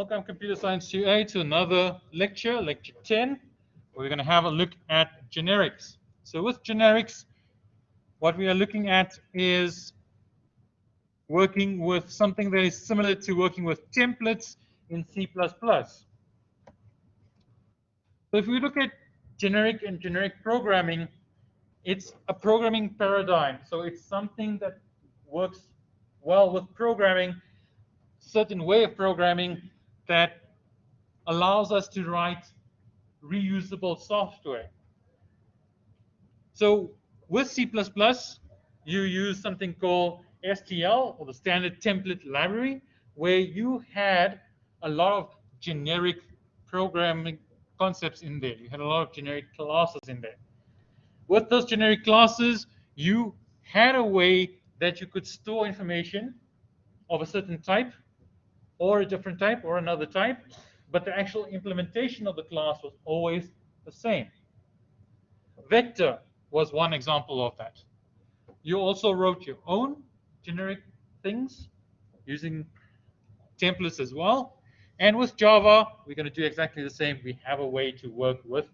Welcome, Computer Science 2A, to another lecture, lecture 10, where we're going to have a look at generics. So with generics, what we are looking at is working with something that is similar to working with templates in C++. So if we look at generic and generic programming, it's a programming paradigm. So it's something that works well with programming, certain way of programming that allows us to write reusable software. So with C++, you use something called STL, or the Standard Template Library, where you had a lot of generic programming concepts in there. You had a lot of generic classes in there. With those generic classes, you had a way that you could store information of a certain type, or a different type, or another type, but the actual implementation of the class was always the same. Vector was one example of that. You also wrote your own generic things using templates as well. And with Java, we're going to do exactly the same. We have a way to work with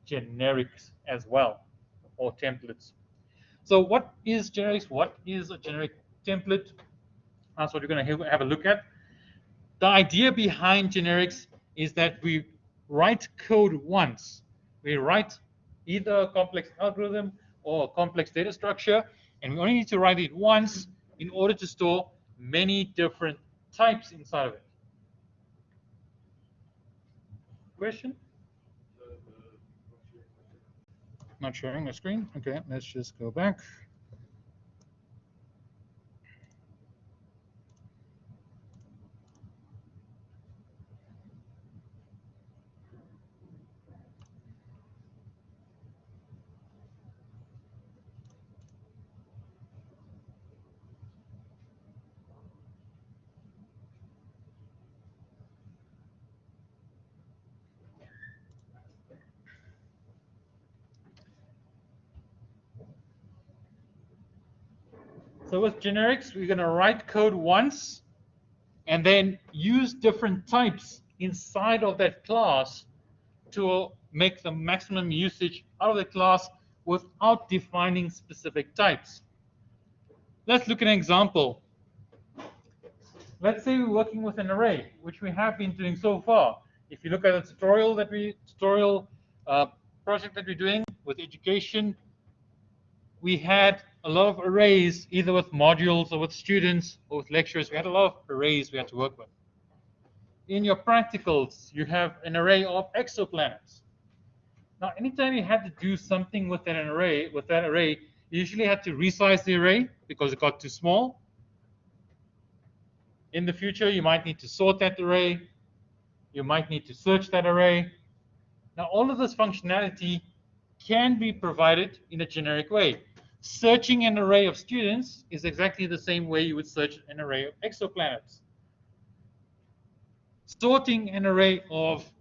generics as well, or templates. So what is generics? What is a generic template? That's what we're going to have a look at. The idea behind generics is that we write code once. We write either a complex algorithm or a complex data structure, and we only need to write it once in order to store many different types inside of it. Question? Not sharing the screen? Okay, let's just go back. So with generics, we're going to write code once and then use different types inside of that class to make the maximum usage out of the class without defining specific types. Let's look at an example. Let's say we're working with an array, which we have been doing so far. If you look at the tutorial project that we're doing with education, we had a lot of arrays, either with modules or with students or with lecturers. We had a lot of arrays we had to work with. In your practicals, you have an array of exoplanets. Now, anytime you had to do something with that array, you usually had to resize the array because it got too small. In the future, you might need to sort that array. You might need to search that array. Now, all of this functionality can be provided in a generic way. Searching an array of students is exactly the same way you would search an array of exoplanets. Sorting an array of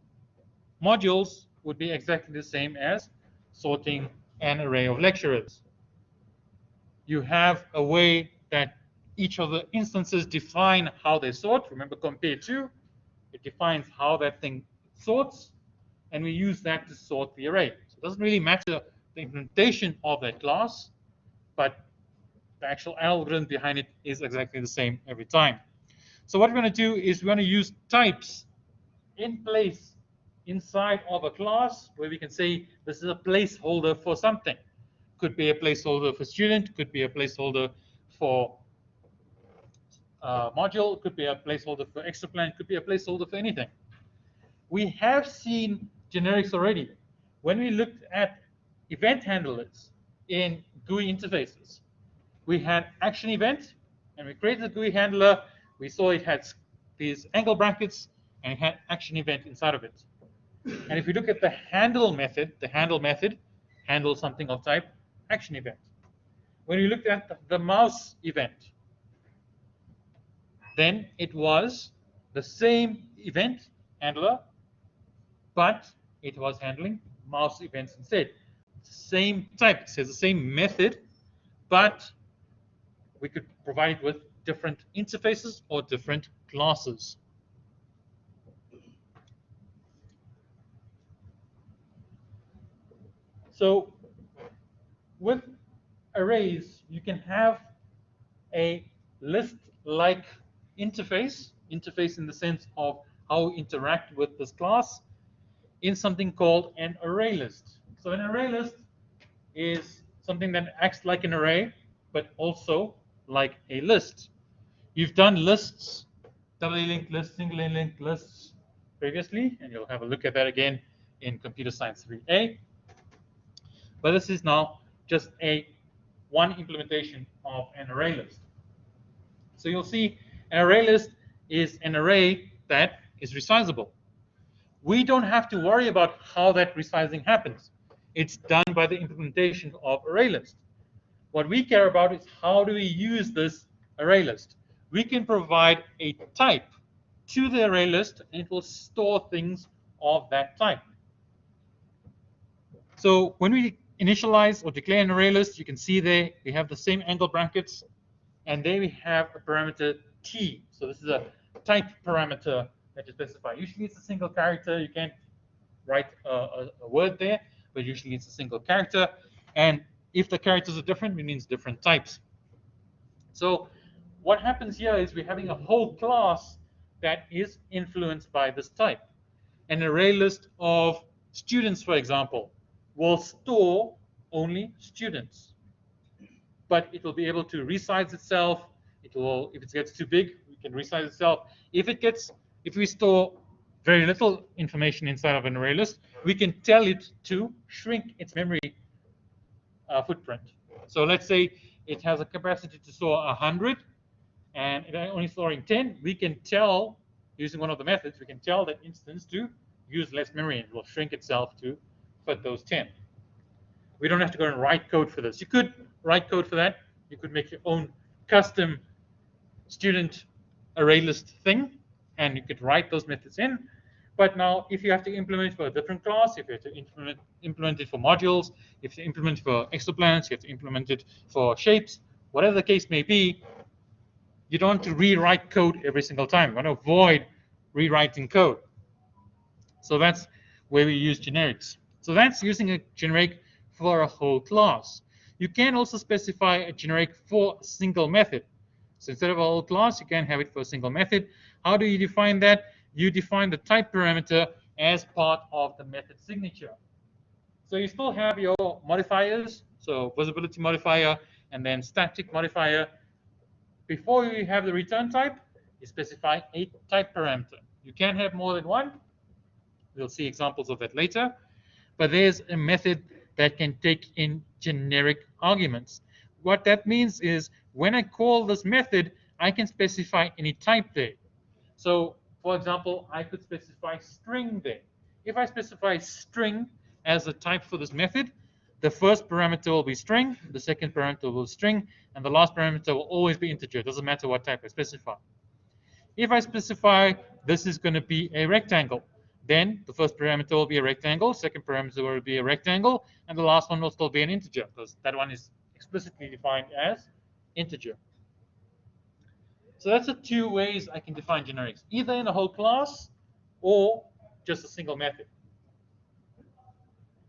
modules would be exactly the same as sorting an array of lecturers. You have a way that each of the instances define how they sort. Remember, compare to, it defines how that thing sorts, and we use that to sort the array. So it doesn't really matter the implementation of that class, but the actual algorithm behind it is exactly the same every time. So what we're going to do is we're going to use types in place inside of a class where we can say this is a placeholder for something. Could be a placeholder for student, could be a placeholder for module, could be a placeholder for exoplanet, could be a placeholder for anything. We have seen generics already. When we looked at event handlers in GUI interfaces, we had action event, and we created a GUI handler. We saw it had these angle brackets, and it had action event inside of it. And if we look at the handle method handles something of type action event. When we looked at the mouse event, then it was the same event handler, but it was handling mouse events instead. Same type, it says the same method, but we could provide it with different interfaces or different classes. So with arrays, you can have a list-like interface in the sense of how we interact with this class in something called an array list. So an array list is something that acts like an array, but also like a list. You've done lists, doubly linked lists, singly linked lists previously, and you'll have a look at that again in Computer Science 3A. But this is now just one implementation of an array list. So you'll see an array list is an array that is resizable. We don't have to worry about how that resizing happens. It's done by the implementation of array list. What we care about is how do we use this array list. We can provide a type to the array list, and it will store things of that type. So when we initialize or declare an array list, you can see there we have the same angle brackets, and there we have a parameter t. So this is a type parameter that you specify. Usually it's a single character. You can't write a word there, but usually it's a single character. And if the characters are different, it means different types. So what happens here is we're having a whole class that is influenced by this type. An array list of students, for example, will store only students, but it will be able to resize itself. It will, if it gets too big, it can resize itself. If we store very little information inside of an array list, we can tell it to shrink its memory footprint. So let's say it has a capacity to store 100, and it's only storing 10. We can tell, using one of the methods, we can tell that instance to use less memory, and it will shrink itself to fit those 10. We don't have to go and write code for this. You could write code for that. You could make your own custom student array list thing, and you could write those methods in. But now, if you have to implement for a different class, if you have to implement it for modules, if you implement it for exoplanets, you have to implement it for shapes, whatever the case may be, you don't want to rewrite code every single time. You want to avoid rewriting code. So that's where we use generics. So that's using a generic for a whole class. You can also specify a generic for a single method. So instead of a whole class, you can have it for a single method. How do you define that? You define the type parameter as part of the method signature. So you still have your modifiers, so visibility modifier and then static modifier. Before you have the return type, you specify a type parameter. You can have more than one. We'll see examples of that later. But there's a method that can take in generic arguments. What that means is when I call this method, I can specify any type there. So, for example, I could specify string there. If I specify string as a type for this method, the first parameter will be string, the second parameter will be string, and the last parameter will always be integer. It doesn't matter what type I specify. If I specify this is going to be a rectangle, then the first parameter will be a rectangle, second parameter will be a rectangle, and the last one will still be an integer, because that one is explicitly defined as integer. So that's the two ways I can define generics, either in a whole class or just a single method.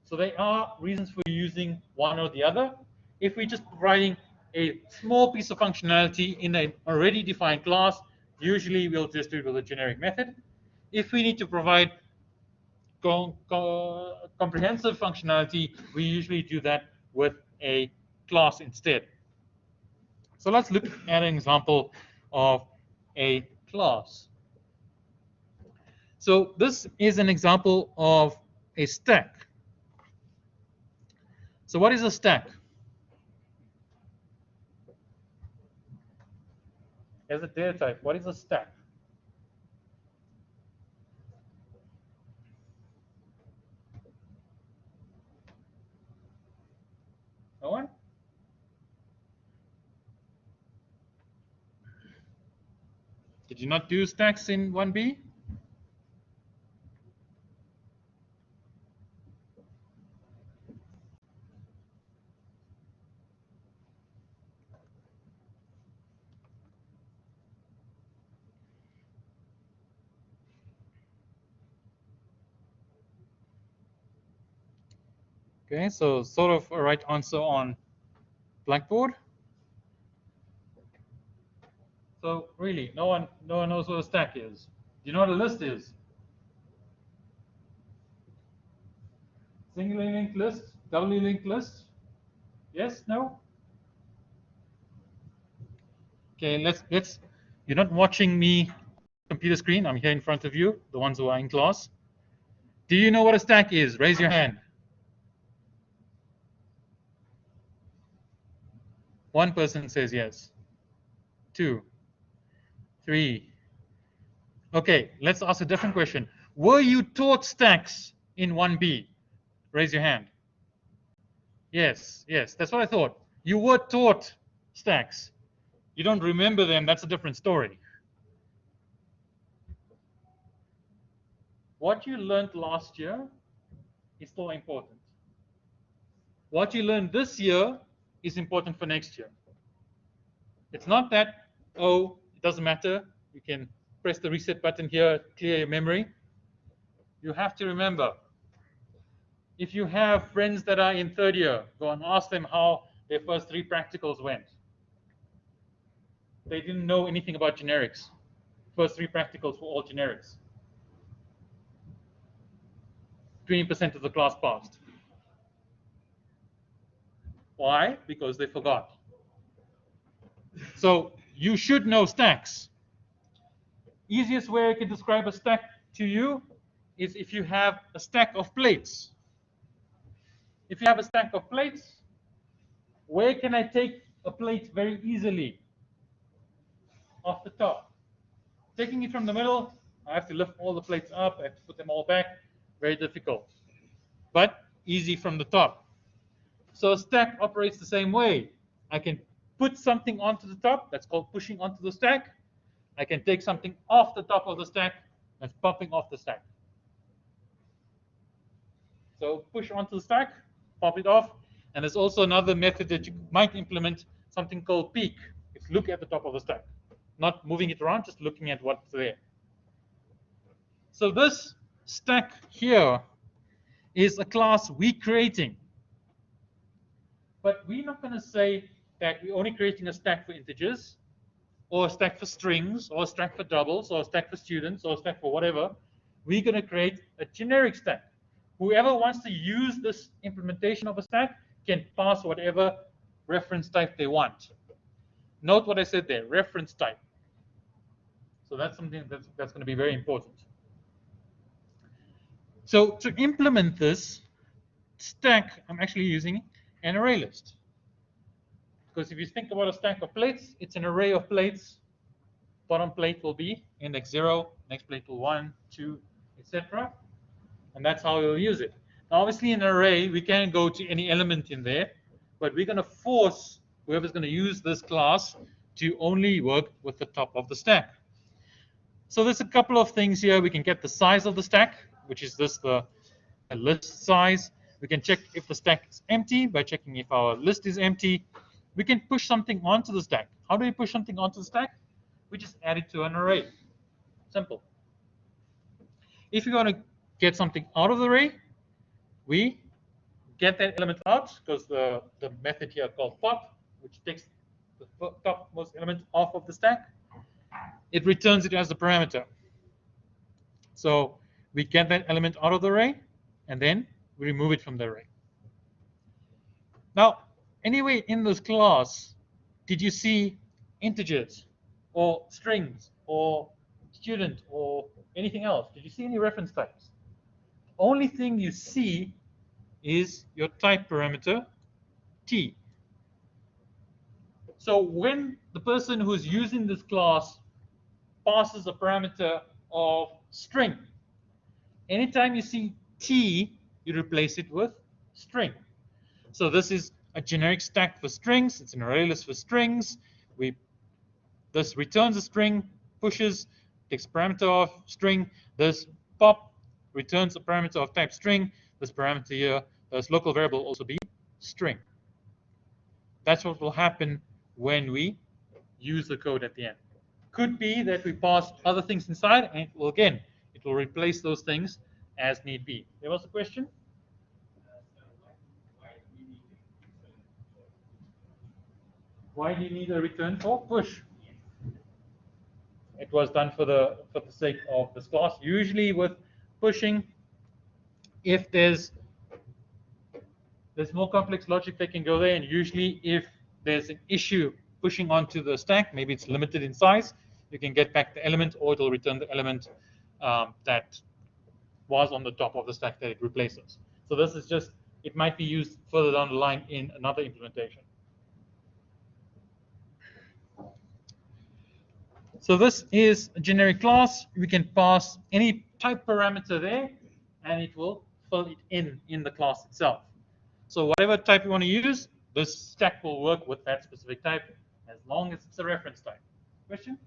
So there are reasons for using one or the other. If we're just providing a small piece of functionality in an already defined class, usually we'll just do it with a generic method. If we need to provide comprehensive functionality, we usually do that with a class instead. So let's look at an example of a class. So this is an example of a stack. So what is a stack? As a data type, what is a stack? No one? Did you not do stacks in 1B? Okay, so sort of a right answer on Blackboard. So really, no one knows what a stack is. Do you know what a list is? Singly linked list, doubly linked list? Yes, no? Okay, let's you're not watching me computer screen. I'm here in front of you, the ones who are in class. Do you know what a stack is? Raise your hand. One person says yes. 2, 3. Okay, let's ask a different question. Were you taught stacks in 1B? Raise your hand. Yes, that's what I thought. You were taught stacks. You don't remember them, that's a different story. What you learned last year is still important. What you learned this year is important for next year. It's not that, oh, it doesn't matter, you can press the reset button here, clear your memory. You have to remember, if you have friends that are in third year, go and ask them how their first 3 practicals went. They didn't know anything about generics. First 3 practicals were all generics. 20% of the class passed. Why? Because they forgot. So you should know stacks. Easiest way I can describe a stack to you is if you have a stack of plates. If you have a stack of plates, where can I take a plate very easily? Off the top. Taking it from the middle, I have to lift all the plates up, I have to put them all back. Very difficult. But easy from the top. So a stack operates the same way. I can put something onto the top, that's called pushing onto the stack. I can take something off the top of the stack, that's popping off the stack. So push onto the stack, pop it off. And there's also another method that you might implement, something called peek. It's look at the top of the stack. Not moving it around, just looking at what's there. So this stack here is a class we're creating. But we're not going to say that we're only creating a stack for integers, or a stack for strings, or a stack for doubles, or a stack for students, or a stack for whatever. We're going to create a generic stack. Whoever wants to use this implementation of a stack can pass whatever reference type they want. Note what I said there, reference type. So that's something that's going to be very important. So to implement this stack, I'm actually using an array list. Because if you think about a stack of plates, it's an array of plates. Bottom plate will be index 0, next plate will 1, 2, etc. And that's how we'll use it. Now, obviously, in an array, we can't go to any element in there, but we're going to force whoever's going to use this class to only work with the top of the stack. So there's a couple of things here. We can get the size of the stack, which is this, the list size. We can check if the stack is empty by checking if our list is empty. We can push something onto the stack. How do we push something onto the stack? We just add it to an array. Simple. If you want to get something out of the array, we get that element out, because the method here called pop, which takes the topmost element off of the stack, it returns it as a parameter. So we get that element out of the array, and then we remove it from the array. Now, anyway, in this class, did you see integers or strings or student or anything else? Did you see any reference types? Only thing you see is your type parameter, t. So when the person who's using this class passes a parameter of string, anytime you see t, you replace it with string. So this is a generic stack for strings. It's an array list for strings. This returns a string, pushes, takes parameter of string. This pop returns a parameter of type string. This parameter here, this local variable will also be string. That's what will happen when we use the code at the end. Could be that we pass other things inside, and it will replace those things as need be. There was a question? Why do you need a return for? Push. It was done for the sake of this class. Usually with pushing, if there's more complex logic that can go there, and usually if there's an issue pushing onto the stack, maybe it's limited in size, you can get back the element, or it'll return the element that was on the top of the stack that it replaces. So this is just, it might be used further down the line in another implementation. So this is a generic class. We can pass any type parameter there, and it will fill it in the class itself. So whatever type you want to use, this stack will work with that specific type, as long as it's a reference type. Question?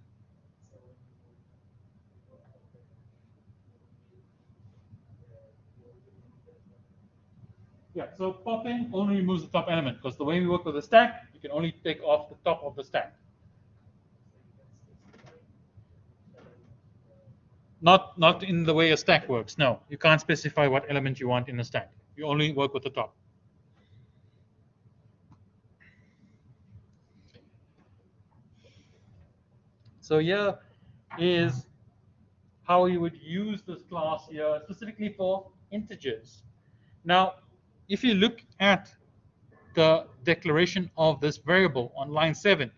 Yeah, so popping only removes the top element, because the way we work with the stack, you can only take off the top of the stack. Not in the way a stack works. No, you can't specify what element you want in a stack. You only work with the top. So here is how you would use this class here specifically for integers. Now, if you look at the declaration of this variable on line 7,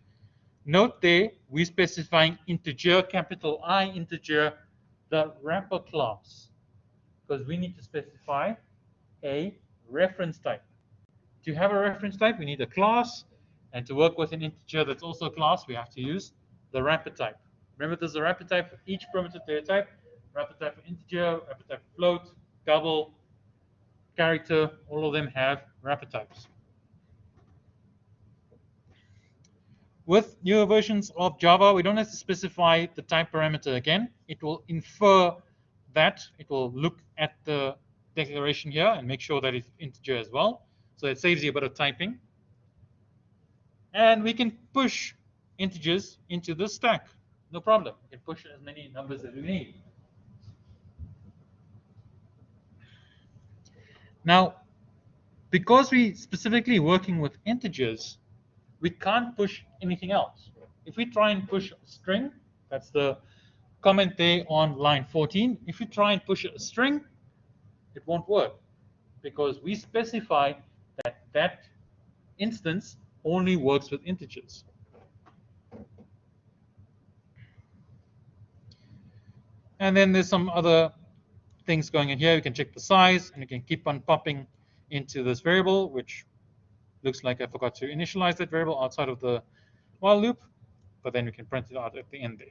note there we're specifying integer, capital I integer, the wrapper class, because we need to specify a reference type. To have a reference type, we need a class, and to work with an integer that's also a class, we have to use the wrapper type. Remember, there's a wrapper type for each primitive data type, wrapper type for integer, wrapper type for float, double, character, all of them have wrapper types. With newer versions of Java, we don't have to specify the type parameter again. It will infer that. It will look at the declaration here and make sure that it's integer as well. So it saves you a bit of typing. And we can push integers into the stack. No problem. We can push as many numbers as we need. Now, because we're specifically working with integers, we can't push anything else. If we try and push a string, that's the comment there on line 14. If you try and push a string, it won't work, because we specify that that instance only works with integers. And then there's some other things going in here. You can check the size, and you can keep on popping into this variable, which looks like I forgot to initialize that variable outside of the while loop, but then we can print it out at the end there.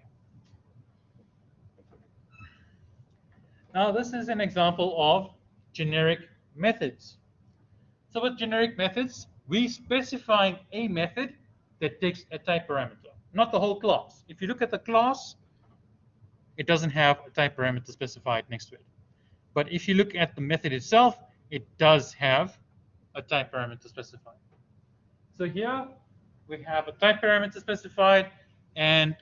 Now this is an example of generic methods. So with generic methods, we specify a method that takes a type parameter, not the whole class. If you look at the class, it doesn't have a type parameter specified next to it. But if you look at the method itself, it does have a type parameter specified. So here we have a type parameter specified, and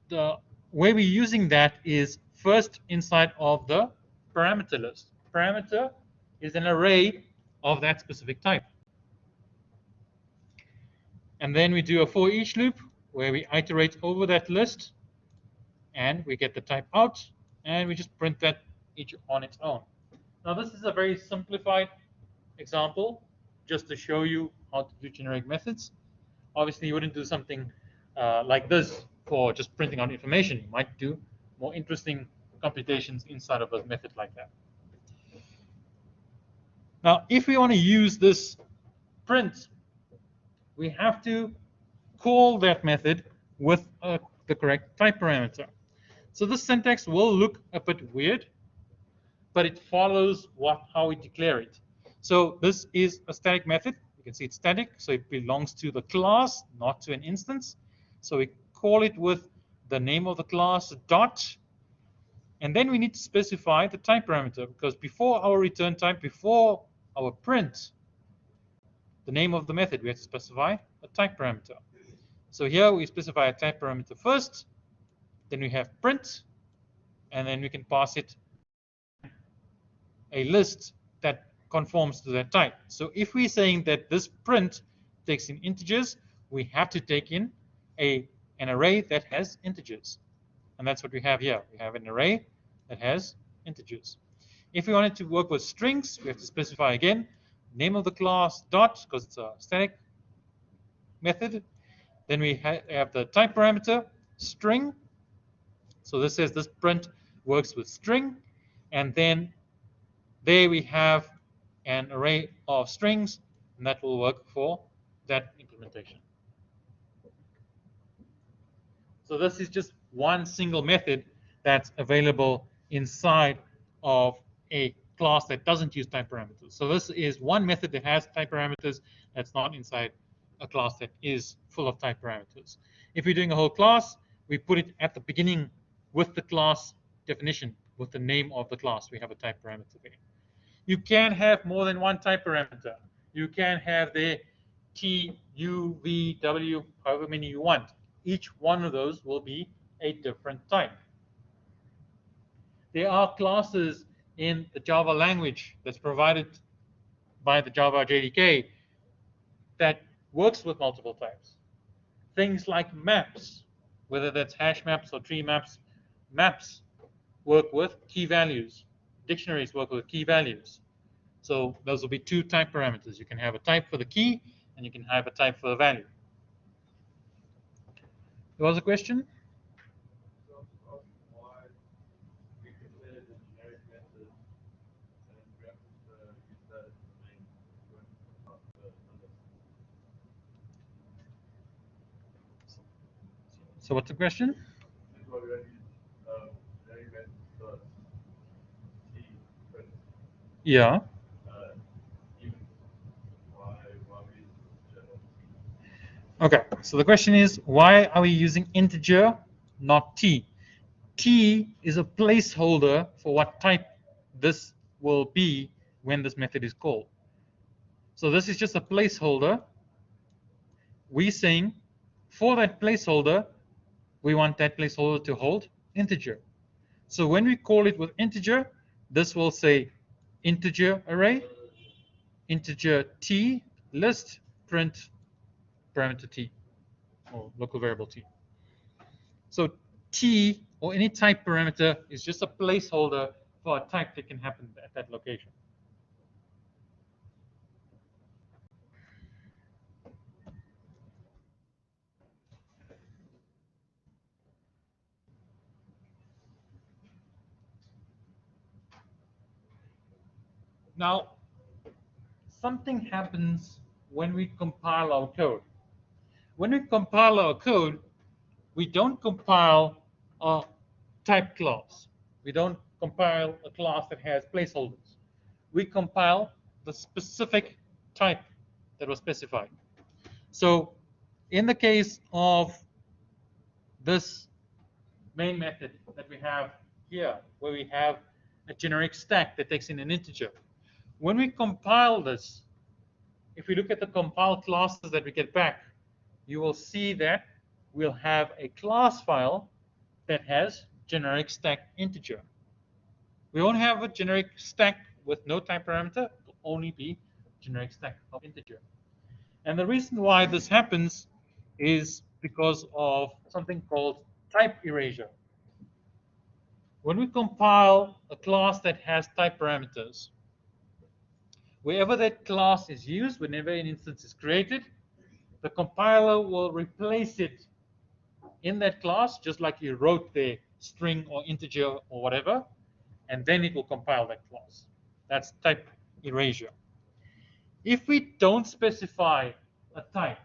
the way we're using that is first inside of the parameter list. Parameter is an array of that specific type. And then we do a for each loop where we iterate over that list, and we get the type out, and we just print that each on its own. Now this is a very simplified example just to show you how to do generic methods. Obviously, you wouldn't do something like this for just printing out information. You might do more interesting computations inside of a method like that. Now, if we want to use this print, we have to call that method with the correct type parameter. So this syntax will look a bit weird, but it follows how we declare it. So this is a static method. You can see it's static, so it belongs to the class, not to an instance. So we call it with the name of the class dot, and then we need to specify the type parameter, because before our return type, before our print, the name of the method, we have to specify a type parameter. So here we specify a type parameter first, then we have print, and then we can pass it a list that conforms to that type. So if we're saying that this print takes in integers, we have to take in an array that has integers. And that's what we have here. We have an array that has integers. If we wanted to work with strings, we have to specify again name of the class dot, because it's a static method. Then we have the type parameter string. So this says this print works with string. And then there we have an array of strings, and that will work for that implementation. So this is just one single method that's available inside of a class that doesn't use type parameters. So this is one method that has type parameters that's not inside a class that is full of type parameters. If we're doing a whole class, we put it at the beginning with the class definition, with the name of the class. We have a type parameter there. You can have more than one type parameter. You can have the T, U, V, W, however many you want. Each one of those will be a different type. There are classes in the Java language that's provided by the Java JDK that works with multiple types. Things like maps, whether that's hash maps or tree maps, maps work with key values. Dictionaries work with key values. So those will be two type parameters. You can have a type for the key, and you can have a type for the value. There was a question? So what's the question? Yeah. Okay, so the question is, why are we using integer, not t? T is a placeholder for what type this will be when this method is called. So this is just a placeholder. We're saying for that placeholder, we want that placeholder to hold integer. So when we call it with integer, this will say integer array, integer t, list, print parameter t, or local variable t. So t, or any type parameter, is just a placeholder for a type that can happen at that location. Now, something happens when we compile our code. When we compile our code, we don't compile a type class. We don't compile a class that has placeholders. We compile the specific type that was specified. So in the case of this main method that we have here, where we have a generic stack that takes in an integer, when we compile this, if we look at the compiled classes that we get back, you will see that we'll have a class file that has generic stack integer. We won't have a generic stack with no type parameter. It will only be generic stack of integer. And the reason why this happens is because of something called type erasure. When we compile a class that has type parameters, wherever that class is used, whenever an instance is created, the compiler will replace it in that class, just like you wrote the string or integer or whatever, and then it will compile that class. That's type erasure. If we don't specify a type,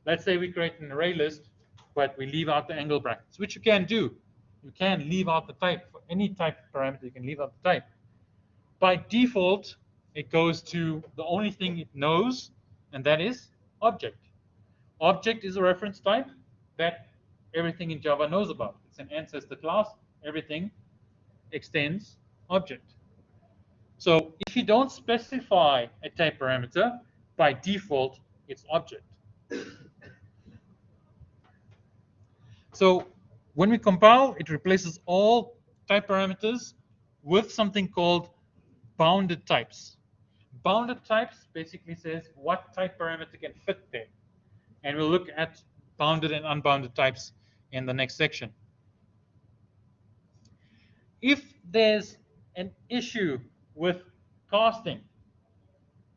let's say we create an array list, but we leave out the angle brackets, which you can do. You can leave out the type. For any type parameter, you can leave out the type. By default, it goes to the only thing it knows, and that is object. Object is a reference type that everything in Java knows about. It's an ancestor class. Everything extends object. So if you don't specify a type parameter, by default, it's object. So when we compile, it replaces all type parameters with something called bounded types. Bounded types basically says what type parameter can fit there. And we'll look at bounded and unbounded types in the next section. If there's an issue with casting,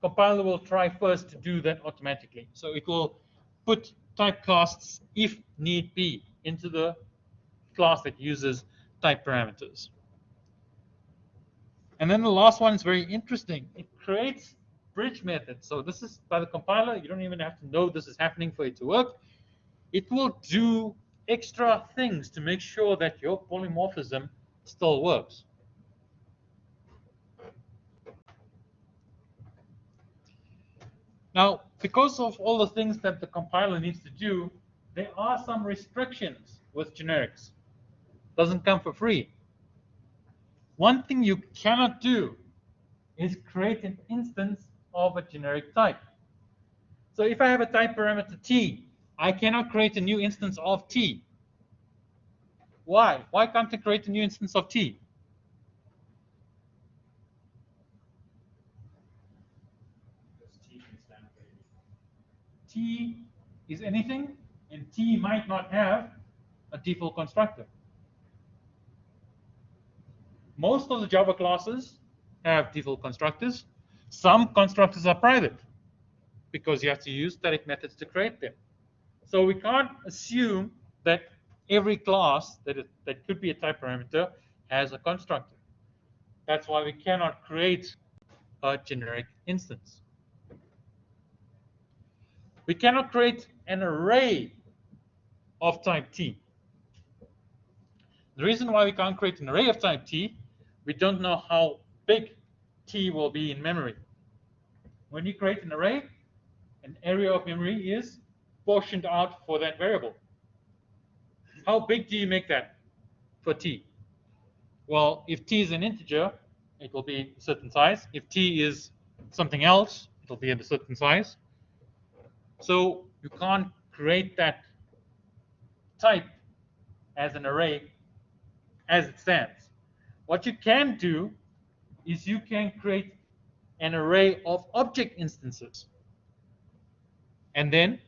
compiler will try first to do that automatically. So it will put typecasts, if need be, into the class that uses type parameters. And then the last one is very interesting. It creates bridge methods. So this is by the compiler. You don't even have to know this is happening for it to work. It will do extra things to make sure that your polymorphism still works. Now, because of all the things that the compiler needs to do, there are some restrictions with generics. Doesn't come for free. One thing you cannot do is create an instance of a generic type. So if I have a type parameter t, I cannot create a new instance of t. Why? Why can't I create a new instance of t? T is anything, and T might not have a default constructor. Most of the Java classes have default constructors. Some constructors are private because you have to use static methods to create them. So we can't assume that every class that could be a type parameter has a constructor. That's why we cannot create a generic instance. We cannot create an array of type T. The reason why we can't create an array of type T, we don't know how big T will be in memory. When you create an array, an area of memory is portioned out for that variable. How big do you make that for T? Well, if T is an integer, it will be a certain size. If T is something else, it will be at a certain size. So you can't create that type as an array as it stands. What you can do is you can create an array of object instances and then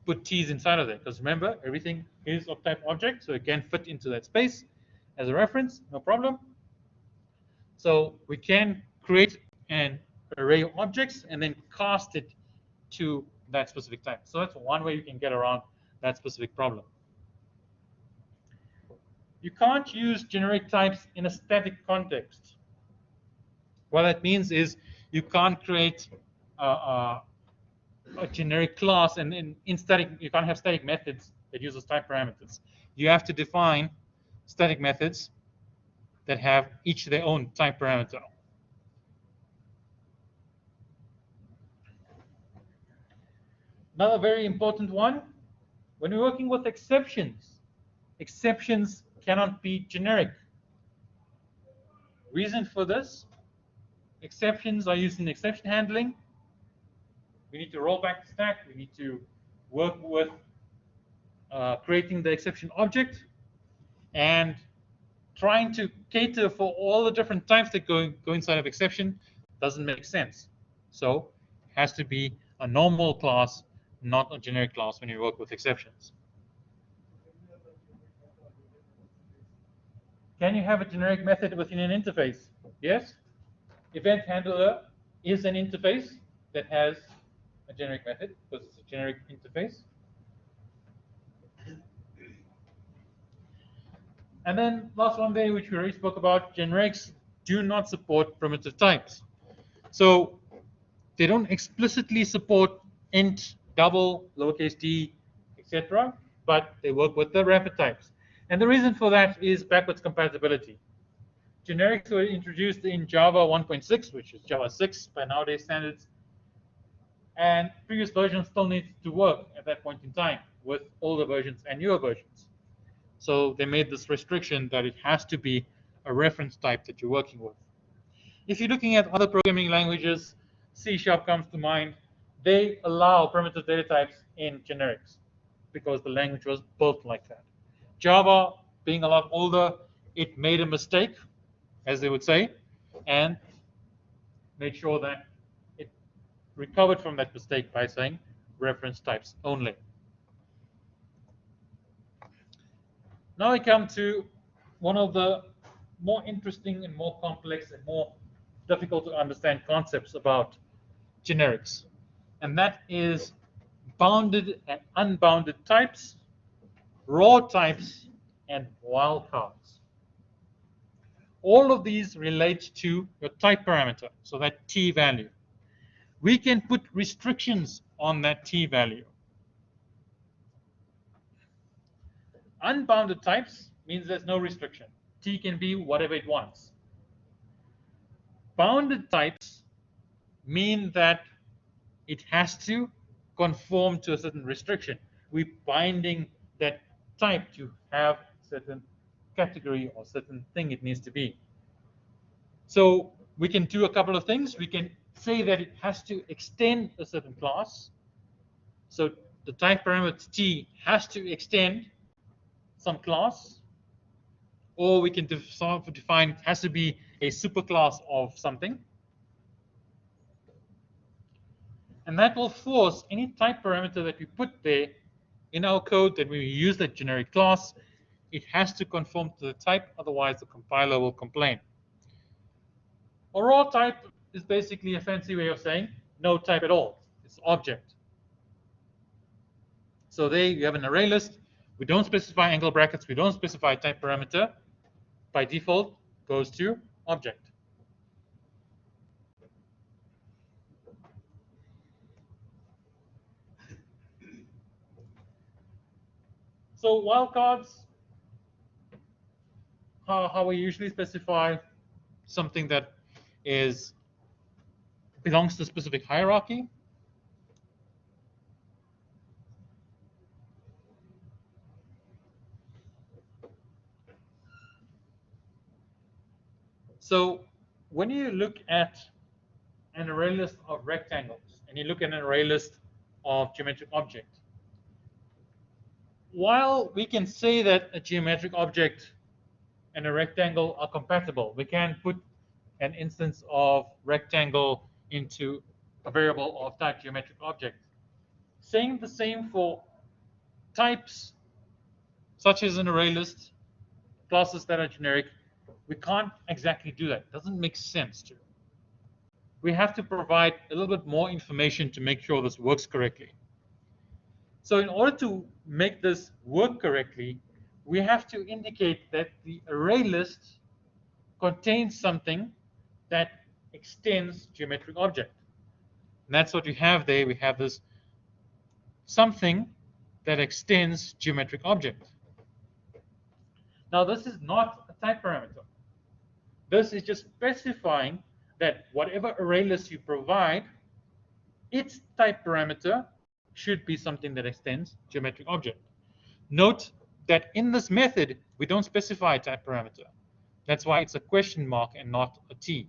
put T's inside of there. Because remember, everything is of type object, so it can fit into that space as a reference, no problem. So we can create an array of objects and then cast it to that specific type. So that's one way you can get around that specific problem. You can't use generic types in a static context. What that means is you can't create a generic class and in static, you can't have static methods that uses type parameters. You have to define static methods that have each their own type parameter. Another very important one, when we're working with exceptions, exceptions cannot be generic. Reason for this, exceptions are used in exception handling. We need to roll back the stack. We need to work with creating the exception object and trying to cater for all the different types that go inside of exception doesn't make sense. So it has to be a normal class, not a generic class when you work with exceptions. Can you have a generic method within an interface? Yes. Event handler is an interface that has a generic method because it's a generic interface. And then last one there, which we already spoke about, generics do not support primitive types. So they don't explicitly support int, double, lowercase d, etc., but they work with the wrapper types. And the reason for that is backwards compatibility. Generics were introduced in Java 1.6, which is Java 6 by nowadays standards, and previous versions still need to work at that point in time with older versions and newer versions. So they made this restriction that it has to be a reference type that you're working with. If you're looking at other programming languages, C# comes to mind. They allow primitive data types in generics because the language was built like that. Java, being a lot older, it made a mistake, as they would say, and made sure that recovered from that mistake by saying reference types only. Now I come to one of the more interesting and more complex and more difficult to understand concepts about generics, and that is bounded and unbounded types, raw types, and wildcards. All of these relate to your type parameter, so that t value. We can put restrictions on that t value. Unbounded types means there's no restriction. T can be whatever it wants. Bounded types mean that it has to conform to a certain restriction. We're binding that type to have certain category or certain thing it needs to be. So we can do a couple of things. We can say that it has to extend a certain class. So the type parameter t has to extend some class, or we can define it has to be a superclass of something. And that will force any type parameter that we put there in our code that we use that generic class, it has to conform to the type, otherwise the compiler will complain. A raw type is basically a fancy way of saying no type at all. It's object. So there you have an array list. We don't specify angle brackets. We don't specify type parameter. By default, goes to object. So wildcards, how we usually specify something that belongs to a specific hierarchy. So when you look at an array list of rectangles and you look at an array list of geometric object, while we can say that a geometric object and a rectangle are compatible, we can put an instance of rectangle into a variable of type geometric object. Saying the same for types such as an array list, classes that are generic, we can't exactly do that. It doesn't make sense to. We have to provide a little bit more information to make sure this works correctly. So in order to make this work correctly, we have to indicate that the array list contains something that extends geometric object. And that's what we have there. We have this something that extends geometric object. Now this is not a type parameter. This is just specifying that whatever array list you provide, its type parameter should be something that extends geometric object. Note that in this method, we don't specify a type parameter. That's why it's a question mark and not a T.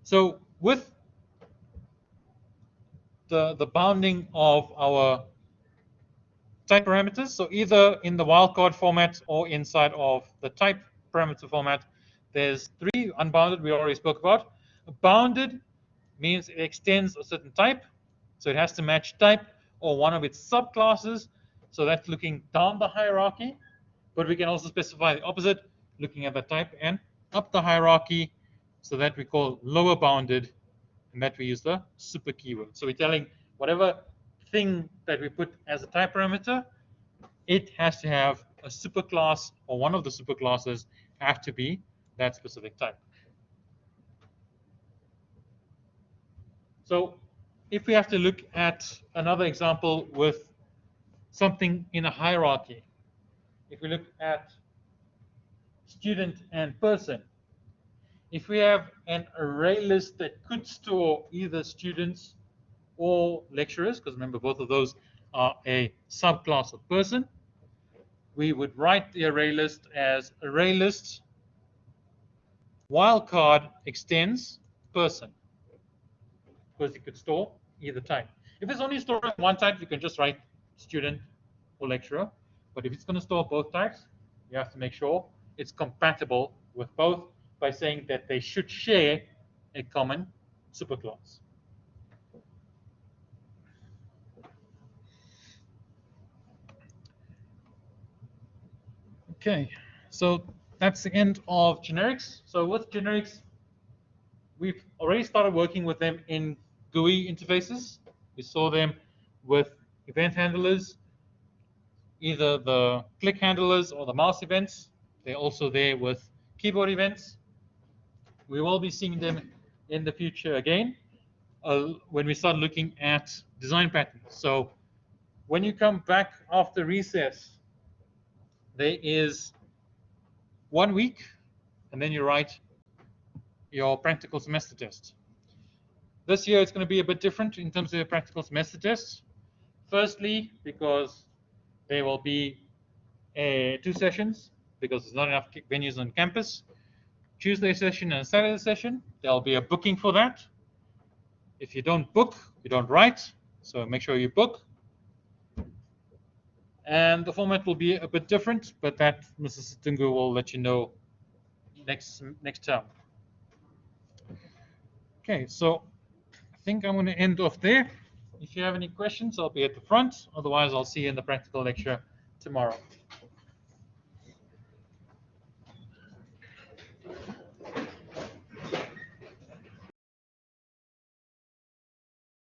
So with the bounding of our type parameters, so either in the wildcard format or inside of the type parameter format, there's three. Unbounded we already spoke about. Bounded means it extends a certain type, so it has to match type or one of its subclasses, so that's looking down the hierarchy. But we can also specify the opposite, looking at the type and up the hierarchy, so that we call lower bounded, and that we use the super keyword. So we're telling whatever thing that we put as a type parameter, it has to have a superclass, or one of the superclasses have to be that specific type. So if we have to look at another example with something in a hierarchy, if we look at student and person, if we have an array list that could store either students or lecturers, because remember both of those are a subclass of person, we would write the array list as array list wildcard extends person, because it could store either type. If it's only storing one type, you can just write student or lecturer. But if it's going to store both types, you have to make sure it's compatible with both by saying that they should share a common superclass. Okay, so that's the end of generics. So with generics, we've already started working with them in GUI interfaces. We saw them with event handlers, either the click handlers or the mouse events. They're also there with keyboard events. We will be seeing them in the future again when we start looking at design patterns. So when you come back after recess, there is 1 week, and then you write your practical semester test. This year it's going to be a bit different in terms of your practical semester tests. Firstly, because there will be 2 sessions, because there's not enough venues on campus. Tuesday session and Saturday session, there'll be a booking for that. If you don't book, you don't write, so make sure you book. And the format will be a bit different, but that Mrs. Tungu will let you know next term. Okay, so I think I'm going to end off there. If you have any questions, I'll be at the front. Otherwise, I'll see you in the practical lecture tomorrow.